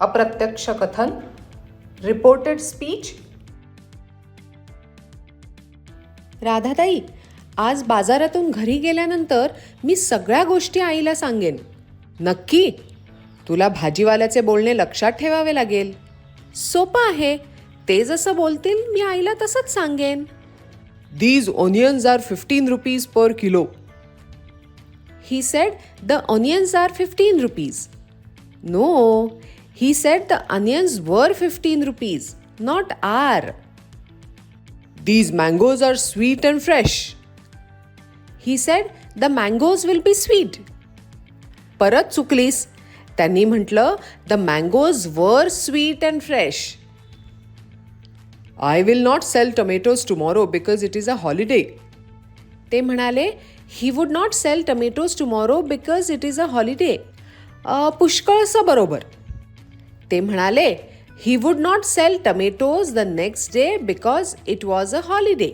अप्रत्यक्ष कथन, reported speech. Radhatai, आज बाजारातून घरी गेल्यानंतर मी सगळ्या गोष्टी आईला सांगेन. नक्की? तुला भाजीवाल्याचे बोलणे लक्षात ठेवावे लागेल. सोपं आहे. ते जसं बोलतील मी आईला तसंच सांगेन. These onions are 15 rupees per kilo. He said the onions are 15 rupees. No, he said the onions were 15 rupees, not are. These mangoes are sweet and fresh. He said the mangoes will be sweet. परत चुकलीस. त्यांनी म्हटलं the mangoes were sweet and fresh. I will not sell tomatoes tomorrow because it is a holiday. ते म्हणाले he would not sell tomatoes tomorrow because it is a holiday. पुष्कळसं बरोबर. ते म्हणाले he would not sell tomatoes the next day because it was a holiday.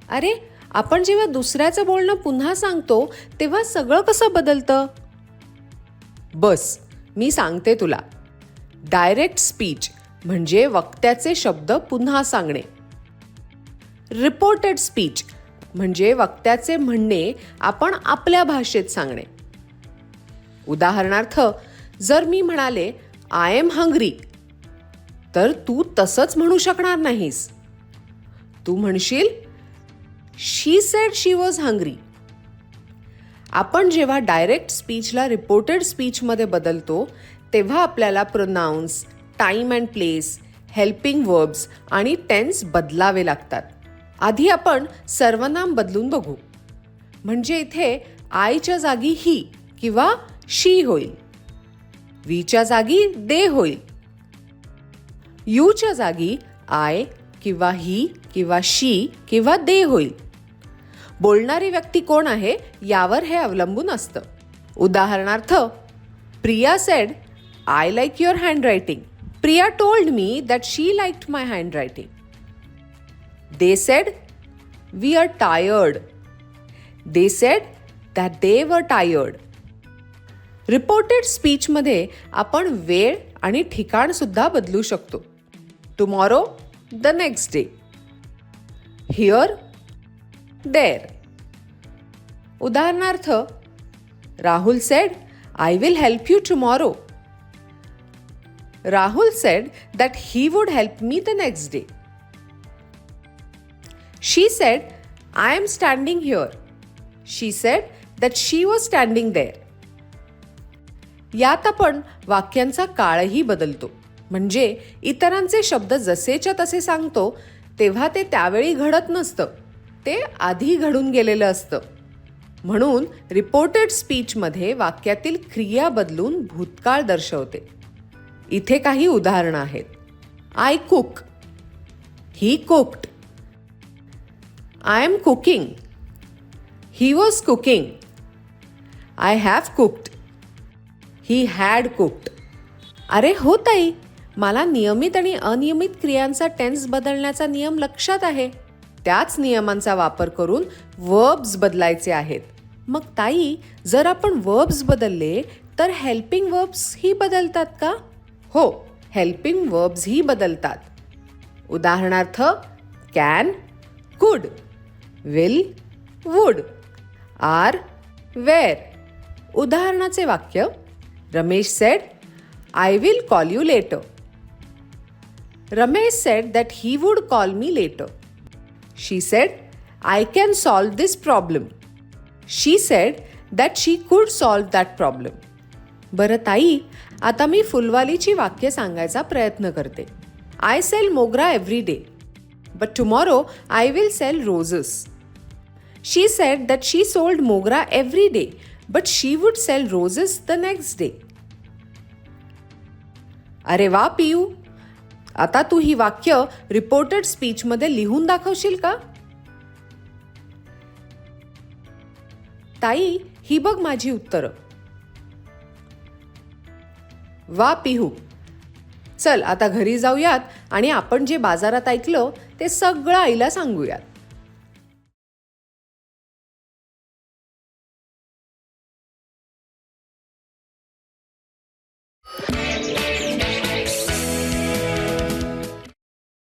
अरे, आपण जेव्हा दुसऱ्याचं बोलणं पुन्हा सांगतो तेव्हा सगळं कसं बदलतं? बस, मी सांगते तुला. डायरेक्ट स्पीच म्हणजे वक्त्याचे शब्द पुन्हा सांगणे. रिपोर्टेड स्पीच म्हणजे वक्त्याचे म्हणणे आपण आपल्या भाषेत सांगणे. उदाहरणार्थ, जर मी म्हणाले आय एम हंग्री, तर तू तसंच म्हणू शकणार नाहीस. तू म्हणशील शी सेड शी वॉज हंग्री. आपण जेव्हा डायरेक्ट स्पीचला रिपोर्टेड स्पीचमध्ये बदलतो तेव्हा आपल्याला pronounce, time and place, helping verbs आणि टेन्स बदलावे लागतात. आधी आपण सर्वनाम बदलून बघू. म्हणजे इथे आयच्या जागी ही किंवा शी होईल. वीच्या जागी दे होईल. यूच्या जागी आय किंवा ही किंवा शी किंवा दे होईल. बोलणारी व्यक्ती कोण आहे यावर हे अवलंबून असतं. उदाहरणार्थ, Priya said I like your handwriting. Priya told me that she liked my handwriting. They said we are tired. They said that they were tired. Reported स्पीचमध्ये आपण वेळ आणि ठिकाण सुद्धा बदलू शकतो. Tomorrow, the next day. Here, there. उदाहरणार्थ, Rahul said I will help you tomorrow. Rahul said that he would help me the next day. She said, I am standing here. She said that she was standing there. यात आपण वाक्यांचा काळही बदलतो. म्हणजे इतरांचे शब्द जसेच्या तसे सांगतो तेव्हा ते त्यावेळी घडत नसतं. ते आधी घडून गेलेलं असतं. म्हणून रिपोर्टेड स्पीचमध्ये वाक्यातील क्रिया बदलून भूतकाळ दर्शवते. इथे काही उदाहरणं आहेत. I cook. He cooked. I am cooking. He was cooking. I have cooked. He had cooked. अरे हो ताई, मला नियमित आणि अनियमित क्रियांचा टेन्स बदलण्याचा नियम लक्षात आहे. त्याच नियमांचा वापर करून वर्ब्स बदलायचे आहेत. मग ताई, जर आपण वर्ब्स बदलले तर हेल्पिंग वर्ब्स ही बदलतात का? हो, हेल्पिंग वर्ब्स ही बदलतात. उदाहरणार्थ, कॅन, कुड, विल, वुड, आर, वेअर. उदाहरणाचे वाक्य, Ramesh said I will call you later. Ramesh said that he would call me later. She said I can solve this problem. She said that she could solve that problem. बरं ताई, आता मी फुलवालीची वाक्य सांगायचा प्रयत्न करते. I sell mogra every day, but tomorrow I will sell roses. She said that she sold mogra every day, but she would sell roses the next day. अरे वा पियू, आता तू ही वाक्य रिपोर्टेड स्पीचमध्ये लिहून दाखवशील का? ताई, ही बघ माझी उत्तरं. वा पिहू, चल आता घरी जाऊयात आणि आपण जे बाजारात ऐकलं ते सगळं आईला सांगूयात.